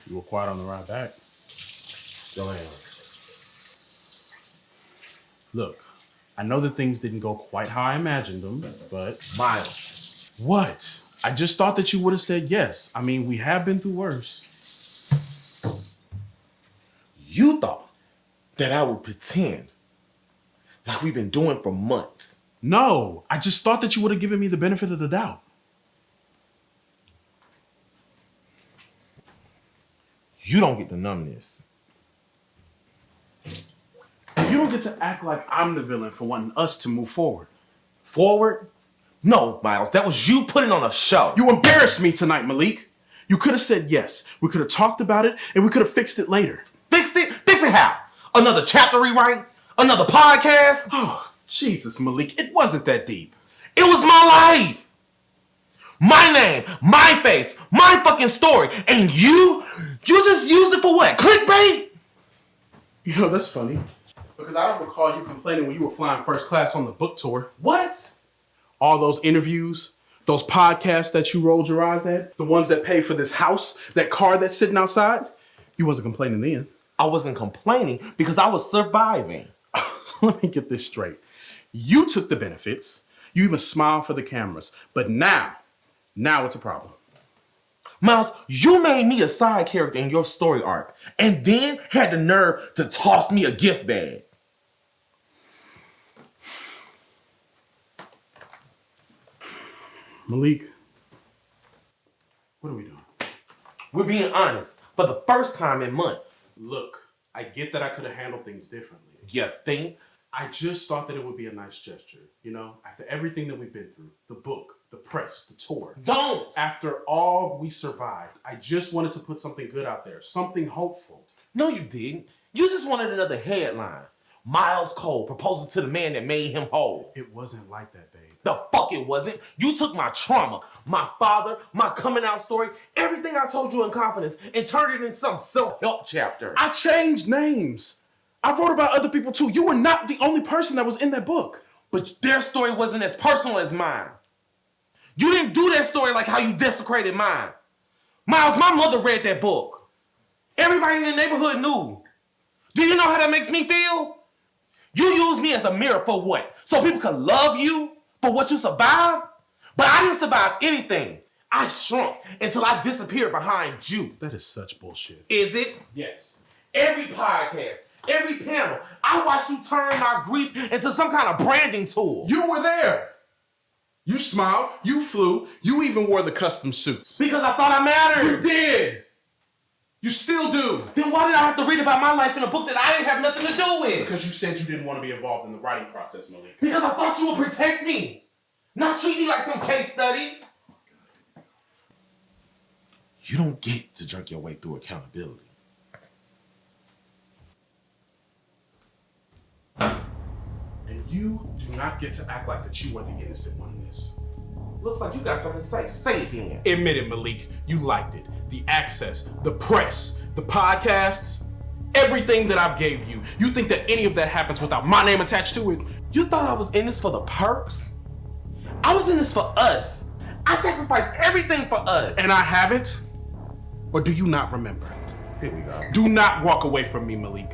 You were quiet on the ride back. Still am. Look, I know that things didn't go quite how I imagined them, but... Myles. What? I just thought that you would have said yes. I mean, we have been through worse. You thought that I would pretend like we've been doing for months. No, I just thought that you would have given me the benefit of the doubt. You don't get the numbness. You don't get to act like I'm the villain for wanting us to move forward. Forward? No, Myles, that was you putting on a show. You embarrassed me tonight, Malik. You could have said yes. We could have talked about it, and we could have fixed it later. Fixed it? Fix it how? Another chapter rewrite? Another podcast? Oh, Jesus, Malik, it wasn't that deep. It was my life. My name, my face, my fucking story. And you just used it for what? Clickbait? You know, that's funny. Because I don't recall you complaining when you were flying first class on the book tour. What? All those interviews, those podcasts that you rolled your eyes at, the ones that paid for this house, that car that's sitting outside, you wasn't complaining then. I wasn't complaining because I was surviving. So let me get this straight. You took the benefits. You even smiled for the cameras. But now it's a problem. Myles, you made me a side character in your story arc and then had the nerve to toss me a gift bag. Malik, what are we doing? We're being honest for the first time in months. Look, I get that I could have handled things differently. You think? I just thought that it would be a nice gesture, you know, after everything that we've been through, the book, the press, the tour. Don't! After all we survived, I just wanted to put something good out there, something hopeful. No, you didn't. You just wanted another headline. Myles Cole proposal to the man that made him whole. It wasn't like that, babe. The fuck it wasn't. You took my trauma, my father, my coming out story, everything I told you in confidence, and turned it into some self-help chapter. I changed names. I wrote about other people too. You were not the only person that was in that book. But their story wasn't as personal as mine. You didn't do that story like how you desecrated mine. Myles, my mother read that book. Everybody in the neighborhood knew. Do you know how that makes me feel? You used me as a mirror for what? So people could love you for what you survived? But I didn't survive anything. I shrunk until I disappeared behind you. That is such bullshit. Is it? Yes. Every podcast, every panel, I watched you turn my grief into some kind of branding tool. You were there. You smiled, you flew, you even wore the custom suits. Because I thought I mattered. You did. You still do. Then why did I have to read about my life in a book that I didn't have nothing to do with? Because you said you didn't want to be involved in the writing process, Malik. Because I thought you would protect me. Not treat me like some case study. You don't get to jerk your way through accountability. And you do not get to act like that you were the innocent one in this. Looks like you got something to say. Say it then. Admit it, Malik. You liked it. The access, the press, the podcasts, everything that I've gave you. You think that any of that happens without my name attached to it? You thought I was in this for the perks? I was in this for us. I sacrificed everything for us. And I haven't? Or do you not remember? Here we go. Do not walk away from me, Malik.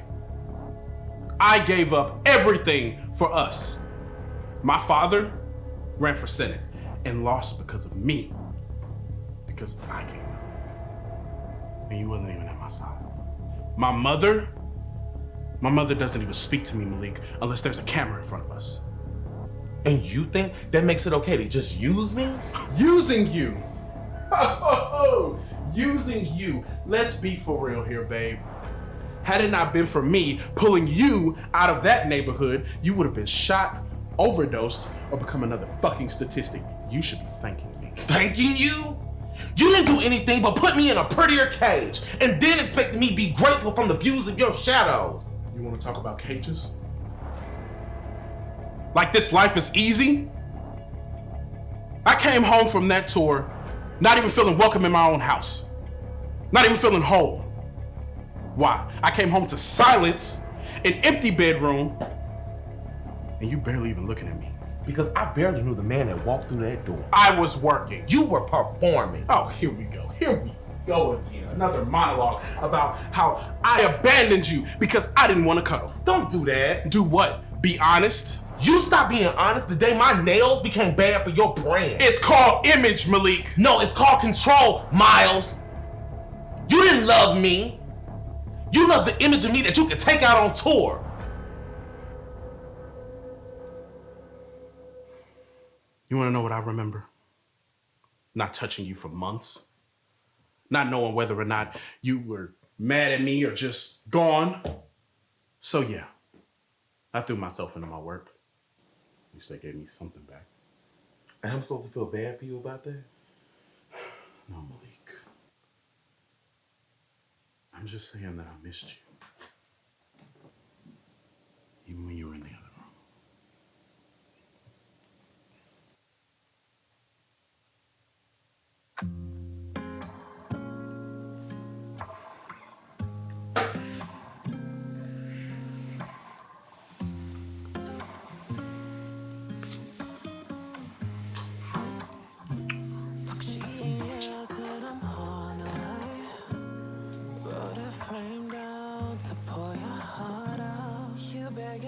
I gave up everything for us. My father ran for Senate and lost because of me. Because I gave up. And you wasn't even at my side. My mother doesn't even speak to me, Malik, unless there's a camera in front of us. And you think that makes it okay to just use me? Using you. Using you. Let's be for real here, babe. Had it not been for me pulling you out of that neighborhood, you would have been shot, overdosed, or become another fucking statistic. You should be thanking me. Thanking you? You didn't do anything but put me in a prettier cage and then expect me to be grateful from the views of your shadows. You want to talk about cages? Like this life is easy? I came home from that tour not even feeling welcome in my own house. Not even feeling whole. Why? I came home to silence, an empty bedroom, and you barely even looking at me. Because I barely knew the man that walked through that door. I was working. You were performing. Oh, here we go. Here we go again. Another monologue about how I abandoned you because I didn't want to cuddle. Don't do that. Do what? Be honest? You stopped being honest the day my nails became bad for your brand. It's called image, Malik. No, it's called control, Myles. You didn't love me. You loved the image of me that you could take out on tour. You want to know what I remember? Not touching you for months. Not knowing whether or not you were mad at me or just gone. So yeah, I threw myself into my work. At least they gave me something back. And I'm supposed to feel bad for you about that? No, Malik. I'm just saying that I missed you. Even when you were in the other room.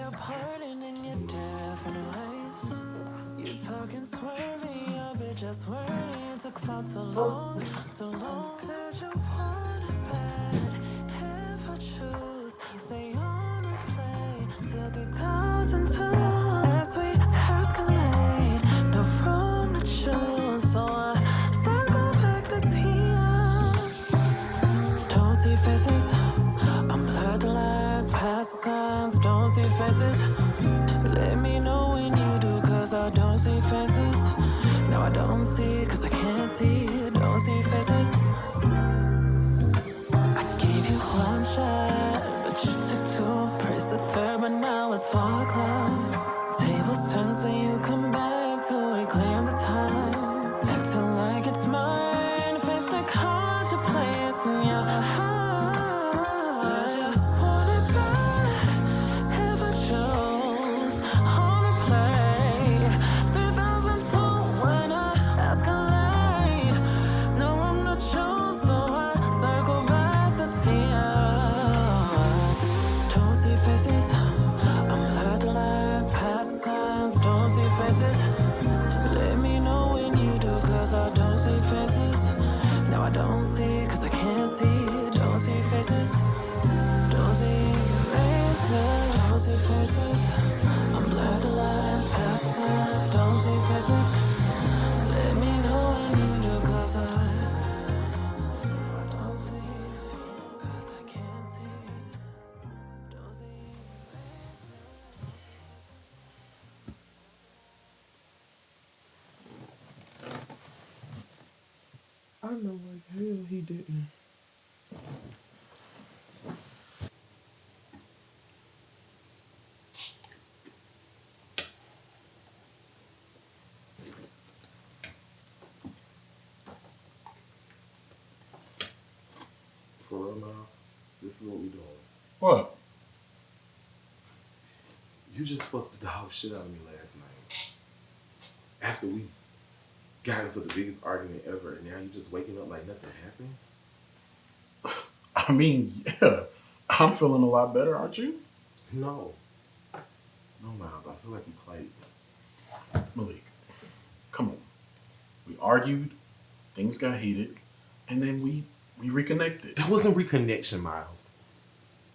Pardon in your different ways. You talking swervy, your bitch just worrying. Took far too long, too long. Said you want it bad. If I choose, stay on replay till 3002. As we escalate, no room to choose. So I circle back the tears. Don't see faces, unblur the lines, past the signs. Don't see faces. Let me know when you do, cause I don't see faces. No, I don't see, cause I can't see. Don't see faces. I gave you one shot, but you took two. Praise the third, but now it's 4 o'clock. Tables turn so you come back to reclaim the time. Acting like it's mine. Face the cards you place in your heart. Let me know when you do, cause I don't see faces. No, I don't see, cause I can't see. Don't see faces. Don't see faces. Don't see faces. I'm blurred the lines, past the signs. Don't see faces. Let me know when you do, cause I don't see, cause I can't see. Don't see. I know like hell he didn't. For real, Myles, this is what we doing. What? You just fucked the dog shit out of me last night. After we got into the biggest argument ever, and now you just waking up like nothing happened? I mean, yeah. I'm feeling a lot better, aren't you? No. No, Myles, I feel like you played me. Malik, come on. We argued, things got heated, and then we reconnected. That wasn't reconnection, Myles.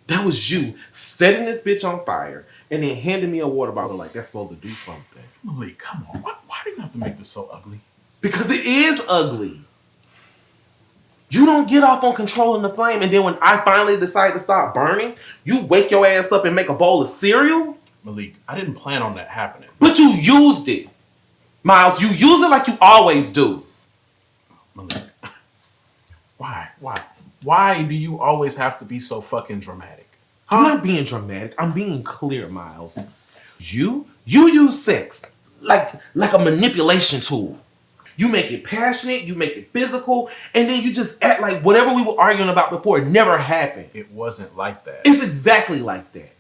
That was you setting this bitch on fire and then handing me a water bottle like that's supposed to do something. Malik, come on. Why do you have to make this so ugly? Because it is ugly. You don't get off on controlling the flame, and then when I finally decide to stop burning, you wake your ass up and make a bowl of cereal? Malik, I didn't plan on that happening. But you used it. Myles, you use it like you always do. Malik, why do you always have to be so fucking dramatic? Huh? I'm not being dramatic. I'm being clear, Myles. You use sex like a manipulation tool. You make it passionate, you make it physical, and then you just act like whatever we were arguing about before never happened. It wasn't like that. It's exactly like that.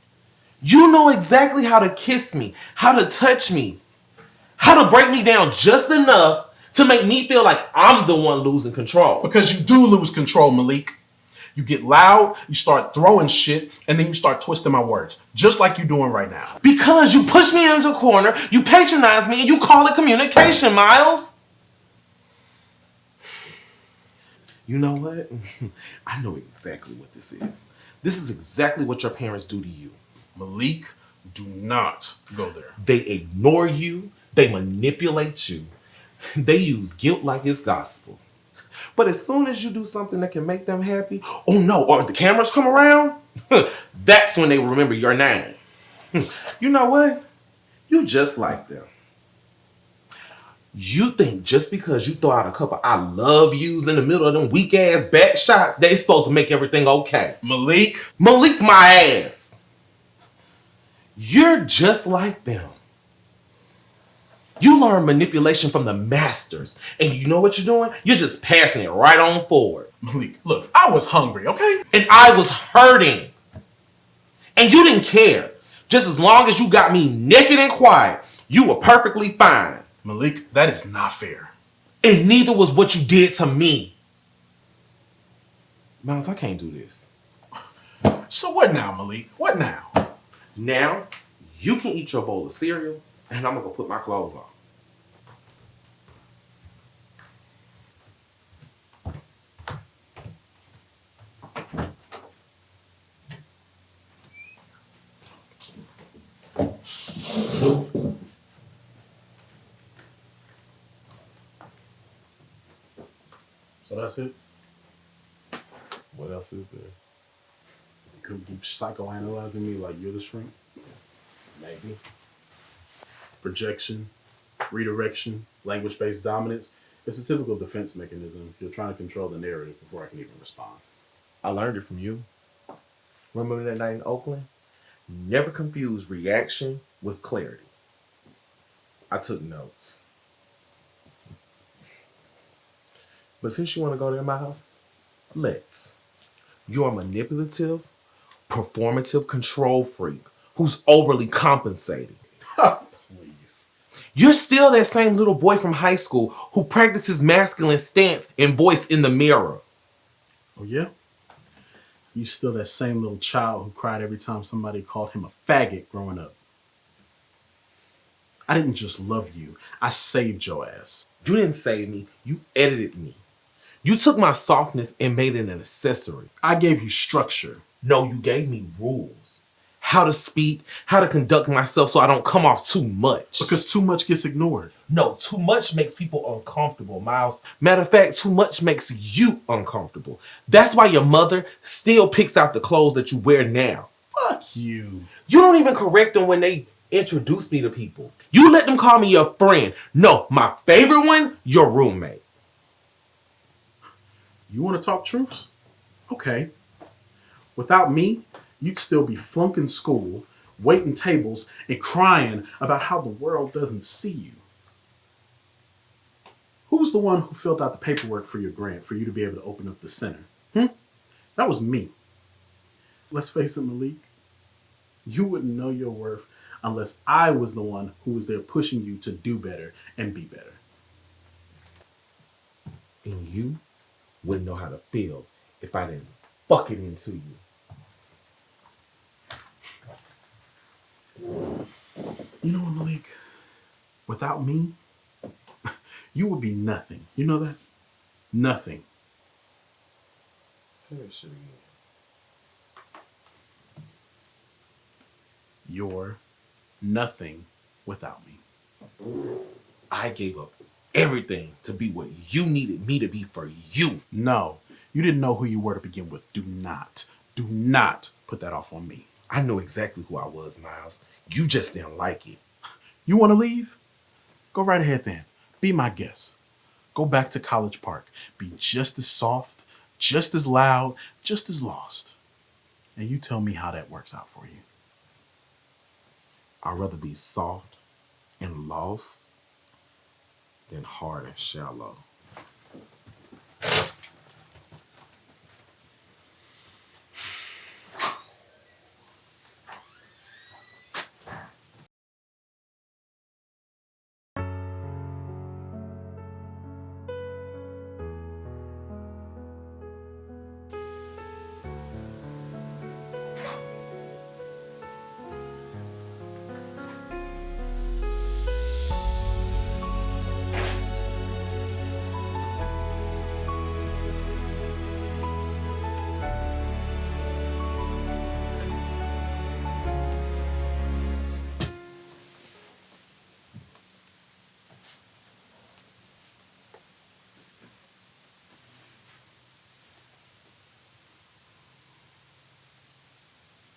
You know exactly how to kiss me, how to touch me, how to break me down just enough To make me feel like I'm the one losing control. Because you do lose control, Malik. You get loud, you start throwing shit, and then you start twisting my words, just like you're doing right now. Because you push me into a corner, you patronize me, and you call it communication, Myles. You know what? I know exactly what this is. This is exactly what your parents do to you. Malik, do not go there. They ignore you, they manipulate you, they use guilt like it's gospel. But as soon as you do something that can make them happy, oh no, or the cameras come around, that's when they remember your name. You know what? You just like them. You think just because you throw out a couple I love yous in the middle of them weak ass back shots, they supposed to make everything okay. Malik, my ass. You're just like them. You learn manipulation from the masters. And you know what you're doing? You're just passing it right on forward. Malik, look, I was hungry, okay? And I was hurting. And you didn't care. Just as long as you got me naked and quiet, you were perfectly fine. Malik, that is not fair. And neither was what you did to me. Myles, I can't do this. So what now, Malik? What now? Now, you can eat your bowl of cereal, and I'm going to go put my clothes on. So that's it? What else is there? You could be psychoanalyzing me like you're the shrink? Maybe. Projection, redirection, language-based dominance. It's a typical defense mechanism. You're trying to control the narrative before I can even respond. I learned it from you. Remember that night in Oakland? Never confuse reaction with clarity. I took notes. But since you want to go to my house, let's. You're a manipulative, performative control freak who's overly compensating. Please. You're still that same little boy from high school who practices masculine stance and voice in the mirror. Oh, yeah? You still that same little child who cried every time somebody called him a faggot growing up. I didn't just love you. I saved your ass. You didn't save me. You edited me. You took my softness and made it an accessory. I gave you structure. No, you gave me rules. How to speak, how to conduct myself so I don't come off too much. Because too much gets ignored. No, too much makes people uncomfortable, Myles. Matter of fact, too much makes you uncomfortable. That's why your mother still picks out the clothes that you wear now. Fuck you. You don't even correct them when they introduce me to people. You let them call me your friend. No, my favorite one, your roommate. You want to talk truths? Okay. Without me, you'd still be flunking school, waiting tables, and crying about how the world doesn't see you. Who's the one who filled out the paperwork for your grant for you to be able to open up the center? That was me. Let's face it, Malik. You wouldn't know your worth unless I was the one who was there pushing you to do better and be better. And you wouldn't know how to feel if I didn't fuck it into you. You know what, Malik? Without me, you would be nothing. You know that? Nothing. Say that shit again. You're nothing without me. I gave up everything to be what you needed me to be for you. No, you didn't know who you were to begin with. Do not put that off on me. I know exactly who I was, Myles. You just didn't like it. You want to leave? Go right ahead then. Be my guest. Go back to College Park. Be just as soft, just as loud, just as lost. And you tell me how that works out for you. I'd rather be soft and lost than hard and shallow.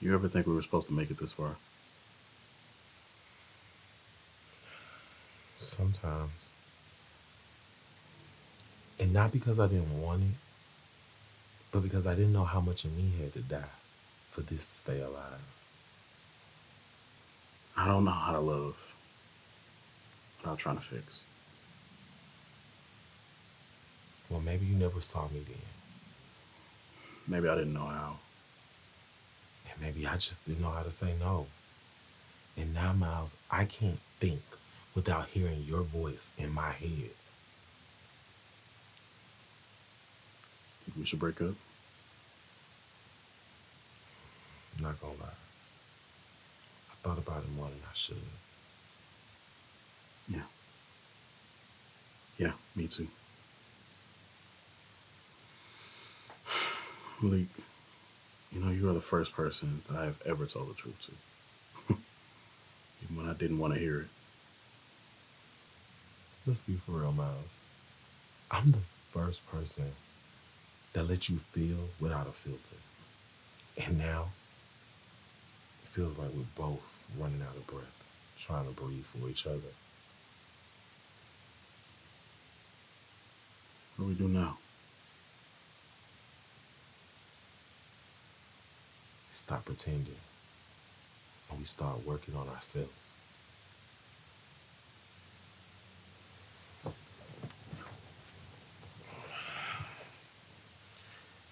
You ever think we were supposed to make it this far? Sometimes. And not because I didn't want it, but because I didn't know how much of me had to die for this to stay alive. I don't know how to love without trying to fix. Well, maybe you never saw me then. Maybe I didn't know how. And maybe I just didn't know how to say no. And now, Myles, I can't think without hearing your voice in my head. Think we should break up? I'm not gonna lie. I thought about it more than I should. Yeah. Yeah, me too. Malik, you know, you are the first person that I have ever told the truth to. Even when I didn't want to hear it. Let's be for real, Myles. I'm the first person that let you feel without a filter. And now, it feels like we're both running out of breath, trying to breathe for each other. What do we do now? Stop pretending, and we start working on ourselves.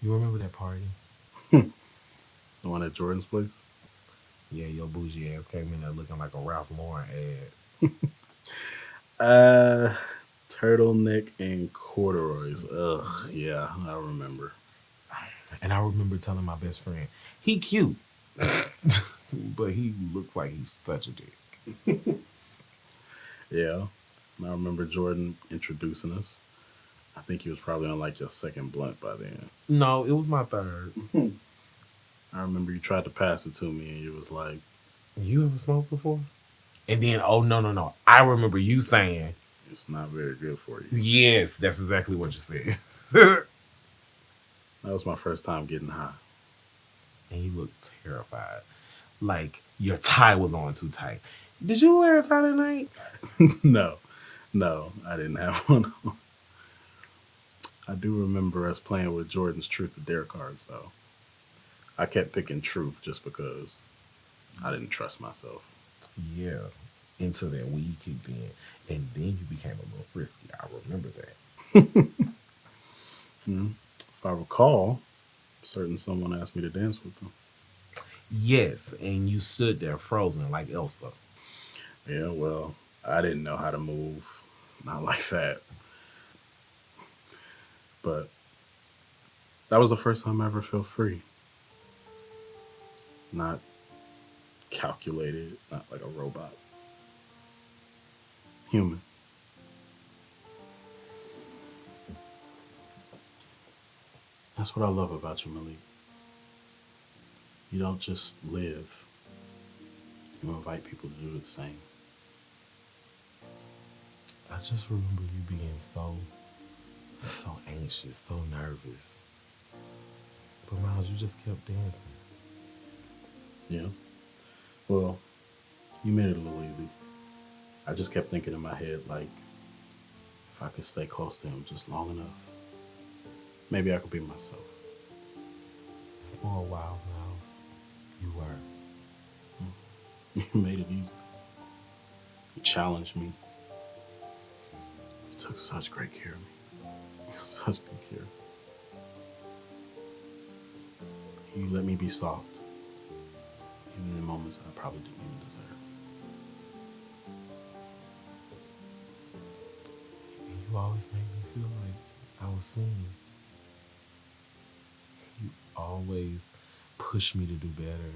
You remember that party? The one at Jordan's place? Yeah, your bougie ass came in there looking like a Ralph Lauren ad. Turtleneck and corduroys. Ugh, yeah, I remember. And I remember telling my best friend, he cute, but he looks like he's such a dick. Yeah, and I remember Jordan introducing us. I think he was probably on like your second blunt by then. No, it was my third. I remember you tried to pass it to me and you was like, You ever smoked before? And then, oh, no. I remember you saying, it's not very good for you. yes, that's exactly what you said. That was my first time getting high. And you looked terrified. Like your tie was on too tight. Did you wear a tie that night? No, I didn't have one on. I do remember us playing with Jordan's Truth or Dare cards, though. I kept picking Truth just because I didn't trust myself. Yeah. Until that weed kicked in. And then you became a little frisky. I remember that. If I recall, certain someone asked me to dance with them. Yes, and you stood there frozen like Elsa. Yeah, well, I didn't know how to move. Not like that. But that was the first time I ever felt free. Not calculated, not like a robot. Human. That's what I love about you, Malik. You don't just live. You invite people to do the same. I just remember you being so anxious, so nervous. But Myles, you just kept dancing. Yeah. Well, you made it a little easy. I just kept thinking in my head, like, if I could stay close to him just long enough, maybe I could be myself. For a while, Myles, you were. You made it easy. You challenged me. You took such great care of me. Such good care. You let me be soft, even in moments that I probably didn't even deserve. And you always made me feel like I was seen. You always pushed me to do better.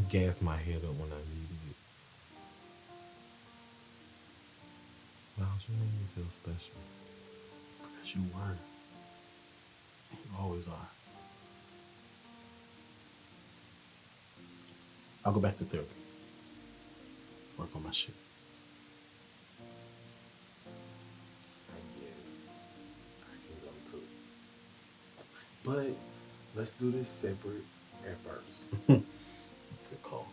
Gas my head up when I needed it. Myles, you made me feel special. Because you were. And you always are. I'll go back to therapy. Work on my shit. Yes, I can go too. But let's do this separate at first. That's a good call.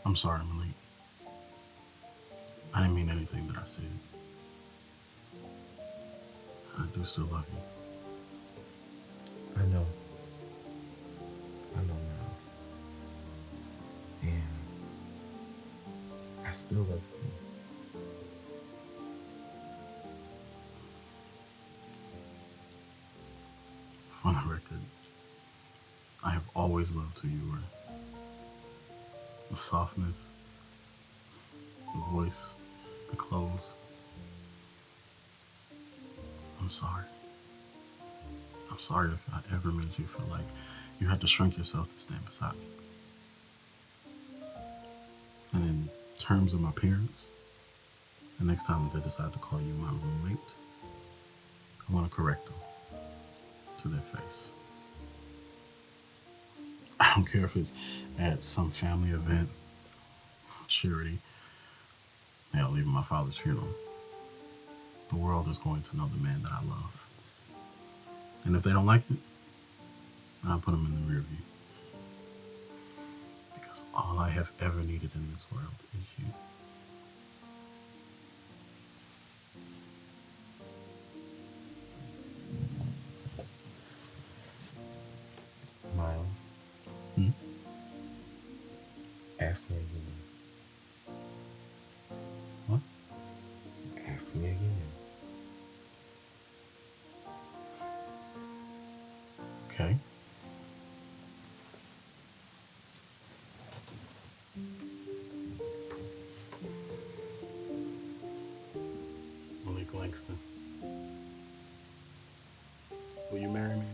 I'm sorry, Malik. I didn't mean anything that I said. I do still love you. I know, Miles. And I still love you. For the record, I have always loved who you were. The softness, the voice, the clothes. I'm sorry. I'm sorry if I ever made you feel like you had to shrink yourself to stand beside me. And in terms of my parents, the next time they decide to call you my roommate, I want to correct them to their face. I don't care if it's at some family event, charity, hell, even my father's funeral. The world is going to know the man that I love. And if they don't like it, I'll put them in the rear view. Because all I have ever needed in this world is you. Miles. Hmm? Ask me again. What? Ask me again. Okay. Malik Langston. Will you marry me?